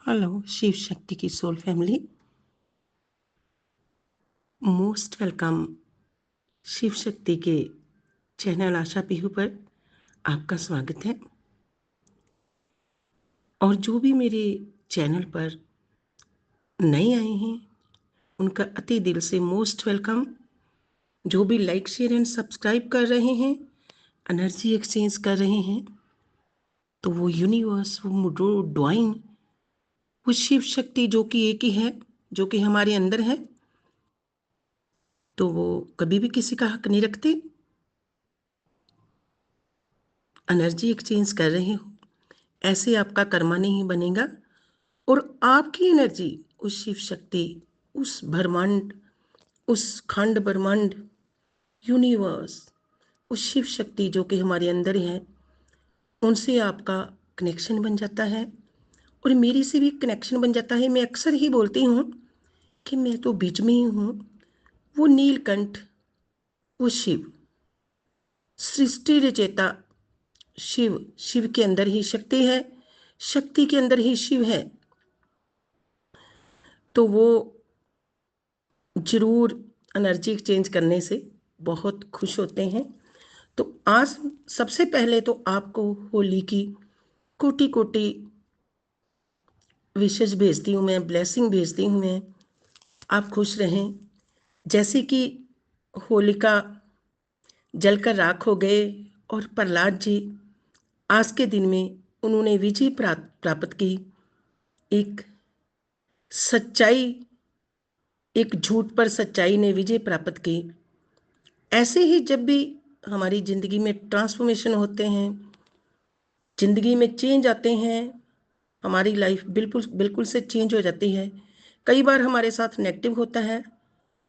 Hello Shiv Shakti की soul family, most welcome. Shiv Shakti के channel आशा पीहू पर आपका स्वागत है। और जो भी मेरे चैनल पर नए आए हैं उनका अति दिल से मोस्ट वेलकम। जो भी लाइक शेयर एंड सब्सक्राइब कर रहे हैं, एनर्जी एक्सचेंज कर रहे हैं, तो वो यूनिवर्स, वो डिवाइन, वो शिव शक्ति जो कि एक ही है, जो कि हमारे अंदर है, तो वो कभी भी किसी का हक नहीं रखते। एनर्जी एक्सचेंज कर रहे हो, ऐसे आपका कर्मा नहीं बनेगा और आपकी एनर्जी उस शिव शक्ति, उस ब्रह्मांड, उस खंड ब्रह्मांड, यूनिवर्स, उस शिव शक्ति जो कि हमारे अंदर है, उनसे आपका कनेक्शन बन जाता है और मेरी से भी कनेक्शन बन जाता है। मैं अक्सर ही बोलती हूँ कि मैं तो बीच में ही हूँ। वो नीलकंठ, वो शिव, सृष्टि रचयिता शिव, शिव के अंदर ही शक्ति है, शक्ति के अंदर ही शिव है, तो वो जरूर एनर्जी एक्सचेंज करने से बहुत खुश होते हैं। तो आज सबसे पहले तो आपको होली की कोटि कोटि विशेष भेजती हूँ, मैं ब्लेसिंग भेजती हूँ। मैं आप खुश रहें। जैसे कि होलिका जलकर राख हो गए और प्रहलाद जी आज के दिन में उन्होंने विजय प्राप्त की। एक सच्चाई, एक झूठ पर सच्चाई ने विजय प्राप्त की। ऐसे ही जब भी हमारी ज़िंदगी में ट्रांसफॉर्मेशन होते हैं, ज़िंदगी में चेंज आते हैं, हमारी लाइफ बिल्कुल बिल्कुल से चेंज हो जाती है। कई बार हमारे साथ नेगेटिव होता है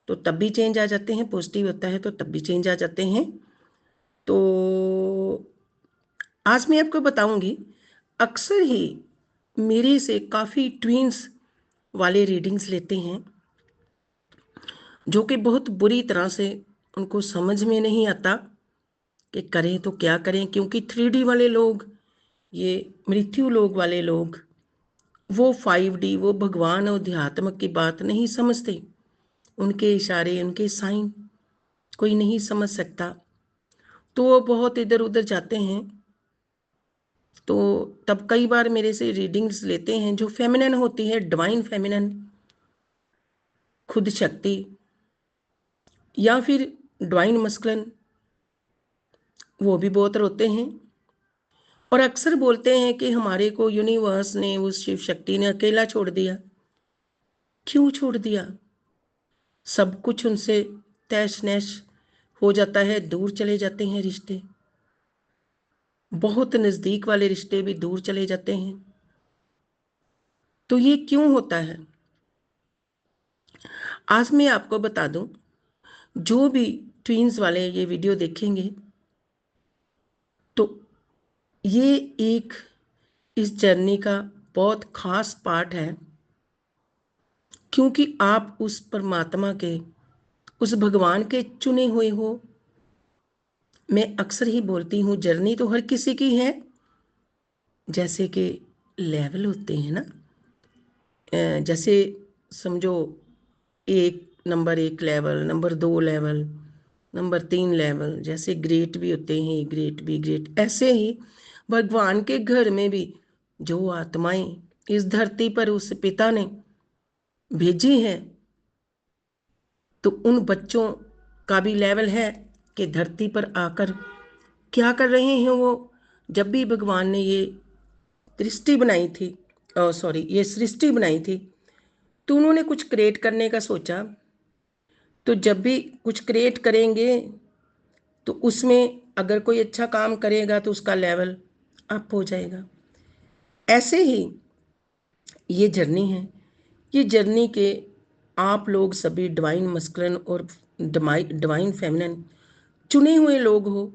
तो तब भी चेंज आ जाते हैं, पॉजिटिव होता है तो तब भी चेंज आ जाते हैं। तो आज मैं आपको बताऊंगी, अक्सर ही मेरे से काफ़ी ट्विंस वाले रीडिंग्स लेते हैं जो कि बहुत बुरी तरह से उनको समझ में नहीं आता कि करें तो क्या करें, क्योंकि 3D वाले लोग, ये मृत्यु लोग वाले लोग, वो 5D, वो भगवान और अध्यात्म की बात नहीं समझते। उनके इशारे, उनके साइन कोई नहीं समझ सकता, तो वो बहुत इधर उधर जाते हैं। तो तब कई बार मेरे से रीडिंग्स लेते हैं जो फेमिनिन होती है, डिवाइन फेमिनिन, खुद शक्ति, या फिर डिवाइन मस्कुलिन, वो भी बहुत रोते हैं और अक्सर बोलते हैं कि हमारे को यूनिवर्स ने, उस शिव शक्ति ने अकेला छोड़ दिया। क्यों छोड़ दिया? सब कुछ उनसे तैश नैश हो जाता है, दूर चले जाते हैं रिश्ते, बहुत नज़दीक वाले रिश्ते भी दूर चले जाते हैं। तो ये क्यों होता है? आज मैं आपको बता दूं, जो भी ट्विंस वाले ये वीडियो देखेंगे तो ये एक इस जर्नी का बहुत खास पार्ट है, क्योंकि आप उस परमात्मा के, उस भगवान के चुने हुए हो। मैं अक्सर ही बोलती हूँ, जर्नी तो हर किसी की है, जैसे कि लेवल होते हैं ना, जैसे समझो नंबर एक level, number 2 level, number 3 level, जैसे ग्रेट भी होते हैं, ग्रेट बी ग्रेट, ऐसे ही भगवान के घर में भी जो आत्माएं इस धरती पर उस पिता ने भेजी हैं, तो उन बच्चों का भी लेवल है कि धरती पर आकर क्या कर रहे हैं वो। जब भी भगवान ने ये दृष्टि बनाई थी, ये सृष्टि बनाई थी, तो उन्होंने कुछ क्रिएट करने का सोचा। तो जब भी कुछ क्रिएट करेंगे तो उसमें अगर कोई अच्छा काम करेगा तो उसका लेवल अप हो जाएगा। ऐसे ही ये जर्नी है। ये जर्नी के आप लोग सभी डिवाइन मस्कुलिन और डिवाइन फेमिनिन चुने हुए लोग हो,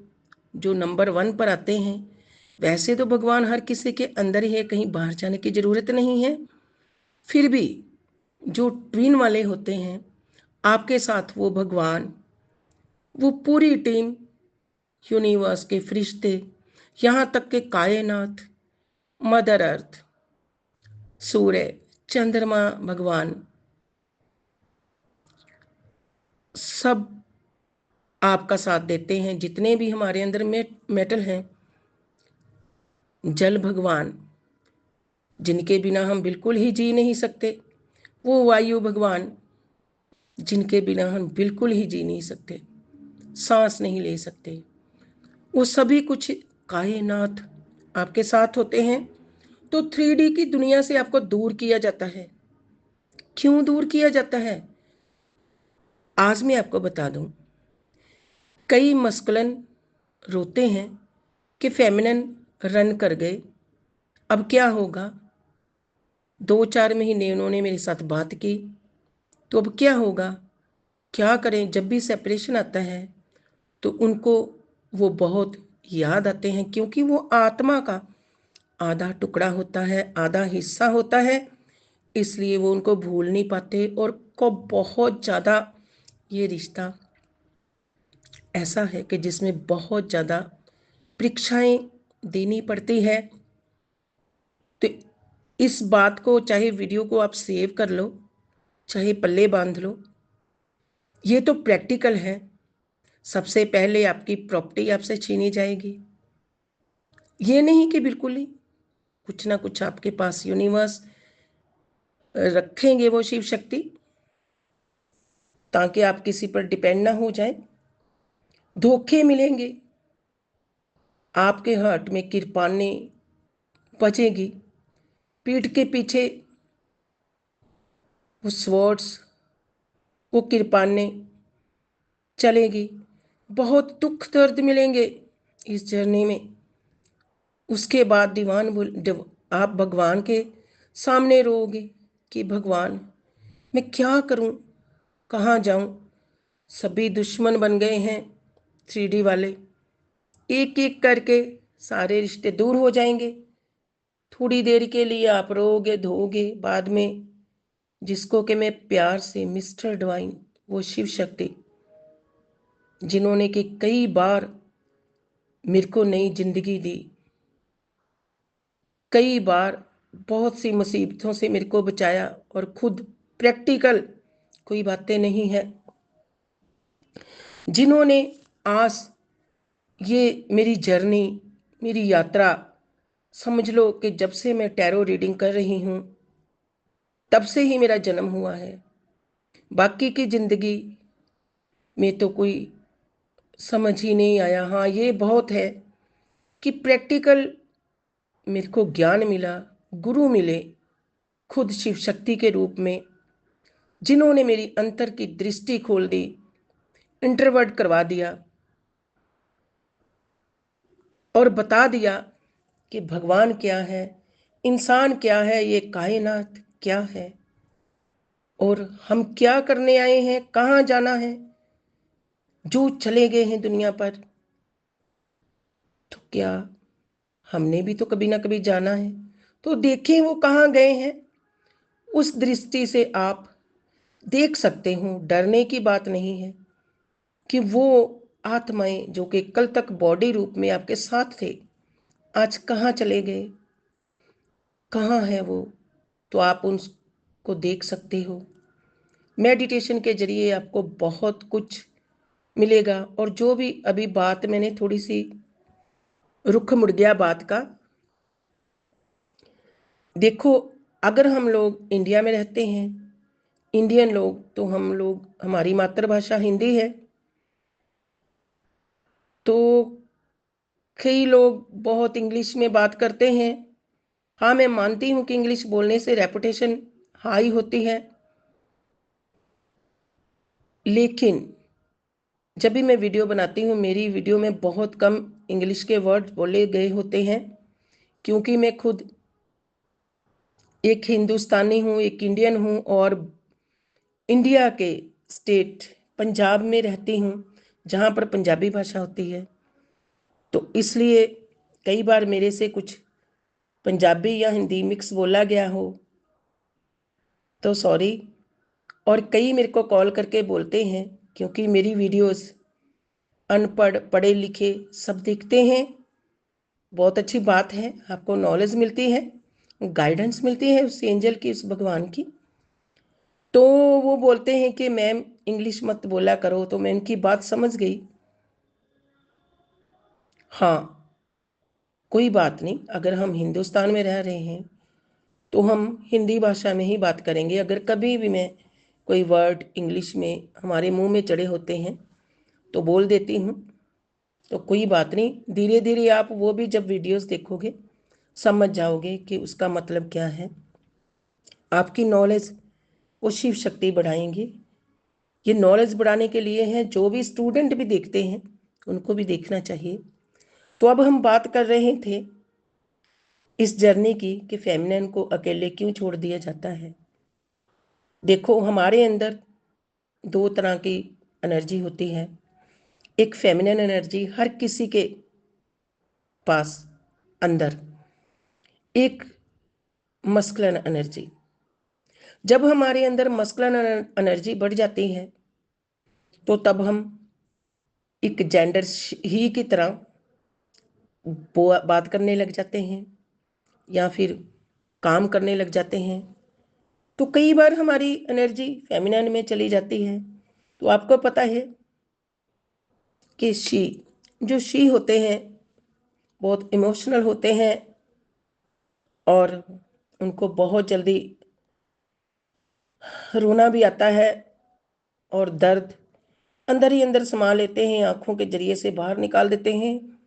जो नंबर 1 पर आते हैं। वैसे तो भगवान हर किसी के अंदर ही है, कहीं बाहर जाने की ज़रूरत नहीं है। फिर भी जो ट्विन वाले होते हैं आपके साथ, वो भगवान, वो पूरी टीम, यूनिवर्स के फरिश्ते, यहाँ तक के कायनात, मदर अर्थ, सूर्य, चंद्रमा, भगवान सब आपका साथ देते हैं। जितने भी हमारे अंदर मेटल हैं, जल भगवान जिनके बिना हम बिल्कुल ही जी नहीं सकते, वो वायु भगवान जिनके बिना हम बिल्कुल ही जी नहीं सकते, सांस नहीं ले सकते, वो सभी कुछ कायनात आपके साथ होते हैं। तो 3D की दुनिया से आपको दूर किया जाता है। क्यों दूर किया जाता है? आज मैं आपको बता दूं। कई मस्कुलिन रोते हैं कि फेमिनिन रन कर गए, अब क्या होगा। 2-4 महीने उन्होंने मेरे साथ बात की, तो अब क्या होगा, क्या करें। जब भी सेपरेशन आता है तो उनको वो बहुत याद आते हैं, क्योंकि वो आत्मा का आधा टुकड़ा होता है, आधा हिस्सा होता है, इसलिए वो उनको भूल नहीं पाते। और को बहुत ज़्यादा ये रिश्ता ऐसा है कि जिसमें बहुत ज़्यादा परीक्षाएं देनी पड़ती है। तो इस बात को, चाहे वीडियो को आप सेव कर लो, चाहे पल्ले बांध लो, ये तो प्रैक्टिकल है। सबसे पहले आपकी प्रॉपर्टी आपसे छीनी जाएगी। ये नहीं कि बिल्कुल ही, कुछ ना कुछ आपके पास यूनिवर्स रखेंगे वो शिव शक्ति, ताकि आप किसी पर डिपेंड ना हो जाए। धोखे मिलेंगे, आपके हार्ट में किरपाने बजेगी, पीठ के पीछे वो स्वॉर्ड्स, वो किरपाने चलेगी। बहुत दुख दर्द मिलेंगे इस जर्नी में। उसके बाद आप भगवान के सामने रोओगे कि भगवान मैं क्या करूं, कहाँ जाऊं। सभी दुश्मन बन गए हैं 3D वाले, एक एक करके सारे रिश्ते दूर हो जाएंगे। थोड़ी देर के लिए आप रोओगे धोओगे, बाद में जिसको कि मैं प्यार से मिस्टर डिवाइन, वो शिव शक्ति जिन्होंने कि कई बार मेरे को नई जिंदगी दी, कई बार बहुत सी मुसीबतों से मेरे को बचाया, और खुद प्रैक्टिकल कोई बातें नहीं है, जिन्होंने आज ये मेरी जर्नी, मेरी यात्रा, समझ लो कि जब से मैं टैरो रीडिंग कर रही हूँ तब से ही मेरा जन्म हुआ है। बाकी की जिंदगी में तो कोई समझ ही नहीं आया। हाँ, ये बहुत है कि प्रैक्टिकल मेरे को ज्ञान मिला, गुरु मिले खुद शिव शक्ति के रूप में, जिन्होंने मेरी अंतर की दृष्टि खोल दी, इंट्रोवर्ट करवा दिया और बता दिया कि भगवान क्या है, इंसान क्या है, ये कायनात क्या है, और हम क्या करने आए हैं, कहाँ जाना है। जो चले गए हैं दुनिया पर, तो क्या हमने भी तो कभी ना कभी जाना है, तो देखें वो कहाँ गए हैं। उस दृष्टि से आप देख सकते हो, डरने की बात नहीं है कि वो आत्माएं जो कि कल तक बॉडी रूप में आपके साथ थे, आज कहाँ चले गए, कहाँ है वो, तो आप उनको देख सकते हो। मेडिटेशन के जरिए आपको बहुत कुछ मिलेगा। और जो भी अभी बात मैंने थोड़ी सी रुख मुड़ गया बात का, देखो, अगर हम लोग इंडिया में रहते हैं, इंडियन लोग, तो हम लोग, हमारी मातृभाषा हिंदी है, तो कई लोग बहुत इंग्लिश में बात करते हैं। हाँ, मैं मानती हूँ कि इंग्लिश बोलने से रेपुटेशन हाई होती है, लेकिन जब भी मैं वीडियो बनाती हूँ, मेरी वीडियो में बहुत कम इंग्लिश के वर्ड बोले गए होते हैं, क्योंकि मैं खुद एक हिंदुस्तानी हूँ, एक इंडियन हूँ, और इंडिया के स्टेट पंजाब में रहती हूँ, जहाँ पर पंजाबी भाषा होती है। तो इसलिए कई बार मेरे से कुछ पंजाबी या हिंदी मिक्स बोला गया हो तो सॉरी। और कई मेरे को कॉल करके बोलते हैं, क्योंकि मेरी वीडियोस अनपढ़ पढ़े लिखे सब देखते हैं, बहुत अच्छी बात है, आपको नॉलेज मिलती है, गाइडेंस मिलती है उस एंजल की, उस भगवान की। तो वो बोलते हैं कि मैम इंग्लिश मत बोला करो, तो मैं उनकी बात समझ गई। हाँ, कोई बात नहीं, अगर हम हिंदुस्तान में रह रहे हैं तो हम हिंदी भाषा में ही बात करेंगे। अगर कभी भी मैं कोई वर्ड इंग्लिश में हमारे मुंह में चढ़े होते हैं तो बोल देती हूँ, तो कोई बात नहीं। धीरे धीरे आप वो भी जब वीडियोस देखोगे समझ जाओगे कि उसका मतलब क्या है। आपकी नॉलेज वो शिव शक्ति बढ़ाएंगी। ये नॉलेज बढ़ाने के लिए है, जो भी स्टूडेंट भी देखते हैं उनको भी देखना चाहिए। तो अब हम बात कर रहे थे इस जर्नी की कि फेमिनिन को अकेले क्यों छोड़ दिया जाता है। देखो, हमारे अंदर दो तरह की एनर्जी होती है। एक फेमिनिन एनर्जी हर किसी के पास अंदर, एक मस्कुलिन एनर्जी। जब हमारे अंदर मस्कुलिन एनर्जी बढ़ जाती है तो तब हम एक जेंडर ही की तरह बात करने लग जाते हैं या फिर काम करने लग जाते हैं। तो कई बार हमारी एनर्जी फेमिनिन में चली जाती है। तो आपको पता है कि जो शी होते हैं बहुत इमोशनल होते हैं और उनको बहुत जल्दी रोना भी आता है और दर्द अंदर ही अंदर समा लेते हैं, आंखों के जरिए से बाहर निकाल देते हैं।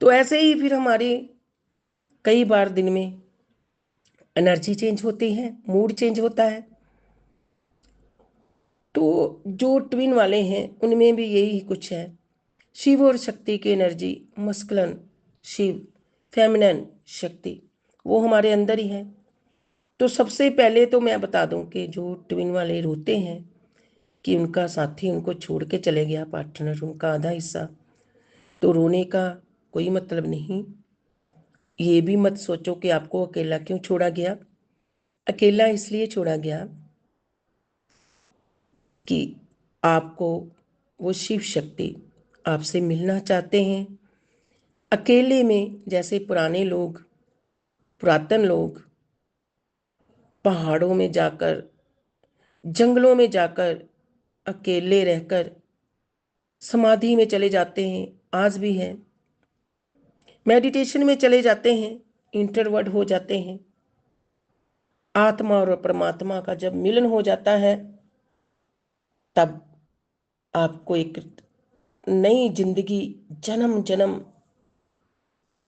तो ऐसे ही फिर हमारी कई बार दिन में एनर्जी चेंज होती है, मूड चेंज होता है। तो जो ट्विन वाले हैं उनमें भी यही कुछ है। शिव और शक्ति की एनर्जी, मस्कुलिन शिव, फेमिनिन शक्ति, वो हमारे अंदर ही है। तो सबसे पहले तो मैं बता दूं कि जो ट्विन वाले रोते हैं कि उनका साथी उनको छोड़ के चले गया, पार्टनर, उनका आधा हिस्सा, तो रोने का कोई मतलब नहीं। ये भी मत सोचो कि आपको अकेला क्यों छोड़ा गया। अकेला इसलिए छोड़ा गया कि आपको वो शिव शक्ति आपसे मिलना चाहते हैं। अकेले में जैसे पुराने लोग, पुरातन लोग पहाड़ों में जाकर, जंगलों में जाकर अकेले रहकर समाधि में चले जाते हैं, आज भी है, मेडिटेशन में चले जाते हैं, इंट्रोवर्ट हो जाते हैं। आत्मा और परमात्मा का जब मिलन हो जाता है तब आपको एक नई जिंदगी, जन्म जन्म,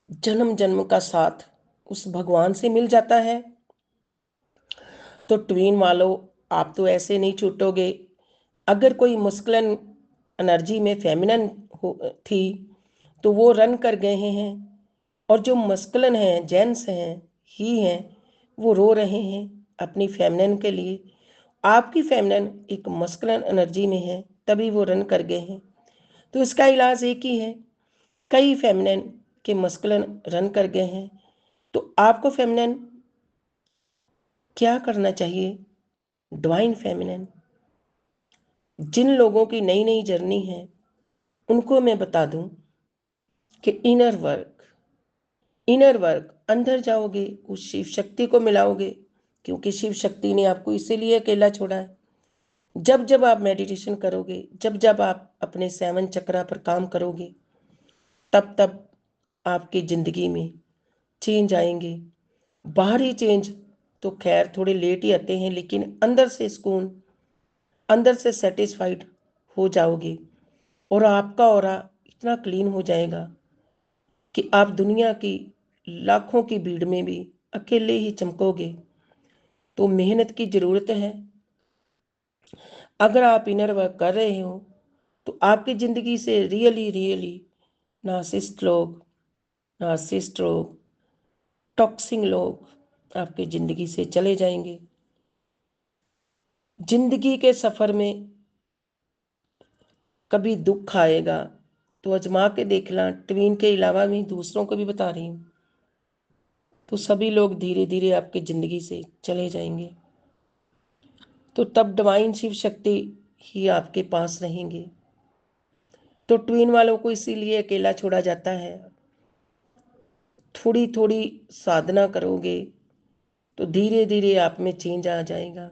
जन्म जन्म का साथ उस भगवान से मिल जाता है। तो ट्वीन वालों, आप तो ऐसे नहीं छूटोगे। अगर कोई मस्कुलिन एनर्जी में फेमिनिन थी तो वो रन कर गए हैं, और जो मस्कुलिन हैं, जेंट्स हैं, ही हैं, वो रो रहे हैं अपनी फेमिनिन के लिए। आपकी फेमिनिन एक मस्कुलिन एनर्जी में है तभी वो रन कर गए हैं। तो इसका इलाज एक ही है। कई फेमिनिन के मस्कुलिन रन कर गए हैं, तो आपको फेमिनिन क्या करना चाहिए? Divine feminine. जिन लोगों की नई नई जर्नी है उनको मैं बता दूं कि इनर वर्क, अंदर जाओगे, उस शिव शक्ति को मिलाओगे, क्योंकि शिव शक्ति ने आपको इसीलिए अकेला छोड़ा है। जब जब आप मेडिटेशन करोगे, जब जब आप अपने 7 चक्रा पर काम करोगे, तब तब आपकी जिंदगी में चेंज आएंगे। बाहरी चेंज तो खैर थोड़े लेट ही आते हैं, लेकिन अंदर से सुकून, अंदर से सेटिस्फाइड हो जाओगे और आपका ऑरा इतना क्लीन हो जाएगा कि आप दुनिया की लाखों की भीड़ में भी अकेले ही चमकोगे। तो मेहनत की जरूरत है। अगर आप इनर वर्क कर रहे हो तो आपकी जिंदगी से रियली रियली नार्सिसिस्ट लोग, नार्सिसिस्ट लोग, टॉक्सिक लोग आपकी जिंदगी से चले जाएंगे। जिंदगी के सफर में कभी दुख आएगा तो आजमा के देखना। ट्वीन के अलावा भी दूसरों को भी बता रही हूँ। तो सभी लोग धीरे धीरे आपकी जिंदगी से चले जाएंगे, तो तब डिवाइन शिव शक्ति ही आपके पास रहेंगे। तो ट्वीन वालों को इसीलिए अकेला छोड़ा जाता है। थोड़ी थोड़ी साधना करोगे, तो धीरे धीरे आप में चेंज आ जाएगा।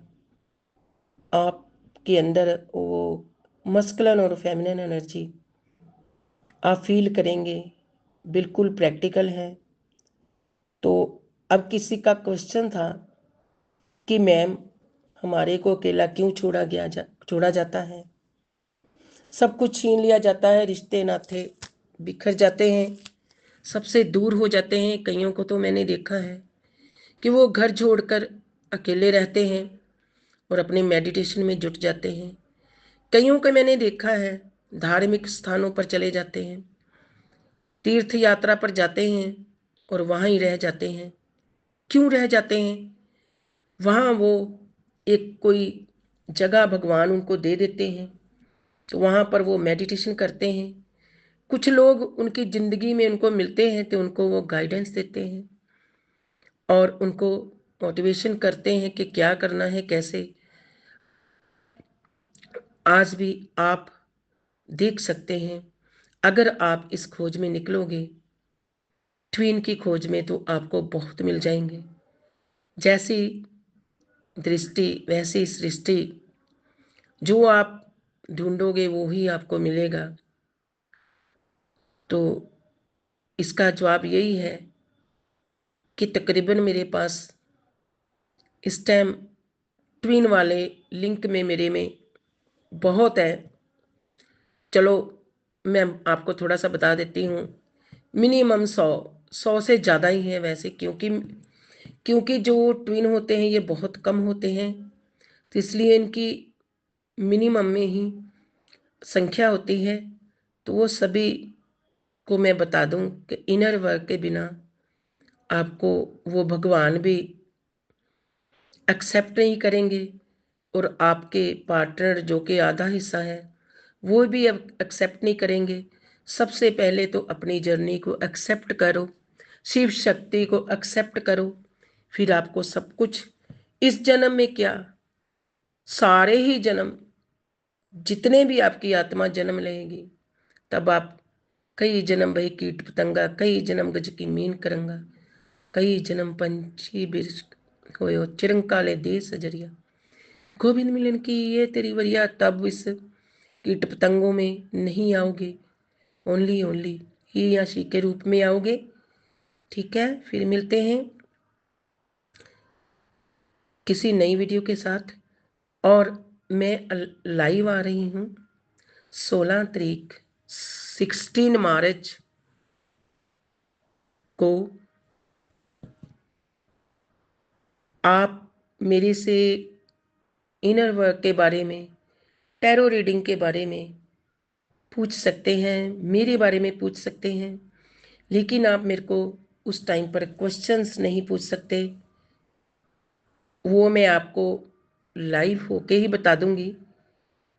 आपके अंदर वो मस्कुलिन और फेमिनिन एनर्जी आप फील करेंगे, बिल्कुल प्रैक्टिकल है। तो अब किसी का क्वेश्चन था कि मैम हमारे को अकेला क्यों छोड़ा जाता है, सब कुछ छीन लिया जाता है, रिश्ते नाते बिखर जाते हैं, सबसे दूर हो जाते हैं। कईयों को तो मैंने देखा है कि वो घर छोड़कर अकेले रहते हैं और अपने मेडिटेशन में जुट जाते हैं। कईयों को मैंने देखा है धार्मिक स्थानों पर चले जाते हैं, तीर्थ यात्रा पर जाते हैं और वहाँ ही रह जाते हैं। क्यों रह जाते हैं? वहाँ वो एक कोई जगह भगवान उनको दे देते हैं, तो वहाँ पर वो मेडिटेशन करते हैं। कुछ लोग उनकी ज़िंदगी में उनको मिलते हैं तो उनको वो गाइडेंस देते हैं और उनको मोटिवेशन करते हैं कि क्या करना है, कैसे। आज भी आप देख सकते हैं, अगर आप इस खोज में निकलोगे, ट्विन की खोज में, तो आपको बहुत मिल जाएंगे। जैसी दृष्टि वैसी सृष्टि, जो आप ढूंढोगे वो ही आपको मिलेगा। तो इसका जवाब यही है कि तकरीबन मेरे पास इस टाइम ट्विन वाले लिंक में मेरे में बहुत है। चलो मैं आपको थोड़ा सा बता देती हूँ, मिनिमम 100 से ज़्यादा ही है वैसे, क्योंकि जो ट्विन होते हैं ये बहुत कम होते हैं, तो इसलिए इनकी मिनिमम में ही संख्या होती है। तो वो सभी को मैं बता दूं कि इनर वर्क के बिना आपको वो भगवान भी एक्सेप्ट नहीं करेंगे और आपके पार्टनर जो कि आधा हिस्सा है वो भी अब एक्सेप्ट नहीं करेंगे। सबसे पहले तो अपनी जर्नी को एक्सेप्ट करो, शिव शक्ति को एक्सेप्ट करो, फिर आपको सब कुछ, इस जन्म में क्या, सारे ही जन्म, जितने भी आपकी आत्मा जन्म लेगी, तब आप कई जन्म भई कीट पतंगा, कई जन्म गज की मीन करंगा, कई जन्म पंछी बिरछ होयो चिरंकाले दे सजरिया, गोविंद मिलन की ये तेरी वरिया, तब इस कीट पतंगों में नहीं आओगे, ओनली ही या शी के रूप में आओगे। ठीक है, फिर मिलते हैं किसी नई वीडियो के साथ। और मैं लाइव आ रही हूँ 16 तारीख 16 मार्च को। आप मेरे से इनर वर्क के बारे में, टैरो रीडिंग के बारे में पूछ सकते हैं, मेरे बारे में पूछ सकते हैं, लेकिन आप मेरे को उस टाइम पर क्वेश्चंस नहीं पूछ सकते। वो मैं आपको लाइव होके ही बता दूंगी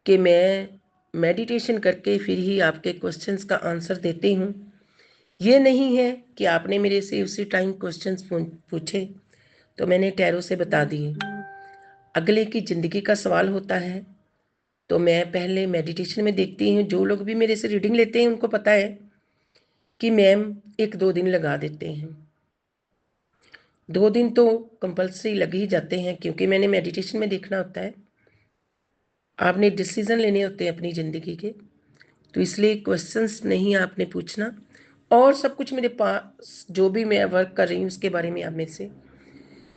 कि मैं मेडिटेशन करके फिर ही आपके क्वेश्चंस का आंसर देती हूँ। ये नहीं है कि आपने मेरे से उसी टाइम क्वेश्चंस पूछे तो मैंने टैरो से बता दिए। अगले की ज़िंदगी का सवाल होता है तो मैं पहले मेडिटेशन में देखती हूँ। जो लोग भी मेरे से रीडिंग लेते हैं उनको पता है कि मैम 1-2 दिन लगा देते हैं, 2 दिन तो कंपल्सरी लग ही जाते हैं, क्योंकि मैंने मेडिटेशन में देखना होता है, आपने डिसीजन लेने होते हैं अपनी ज़िंदगी के। तो इसलिए क्वेश्चंस नहीं आपने पूछना, और सब कुछ मेरे पास जो भी मैं वर्क कर रही हूँ उसके बारे में आप मेरे से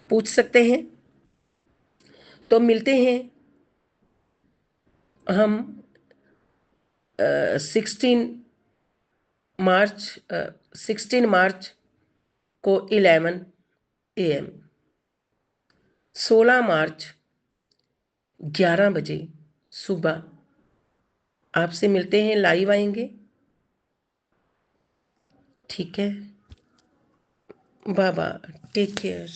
पूछ सकते हैं। तो मिलते हैं हम 16 मार्च को 11 AM, 16 मार्च 11 बजे सुबह आपसे मिलते हैं, लाइव आएंगे। ठीक है, बाय बाय, टेक केयर।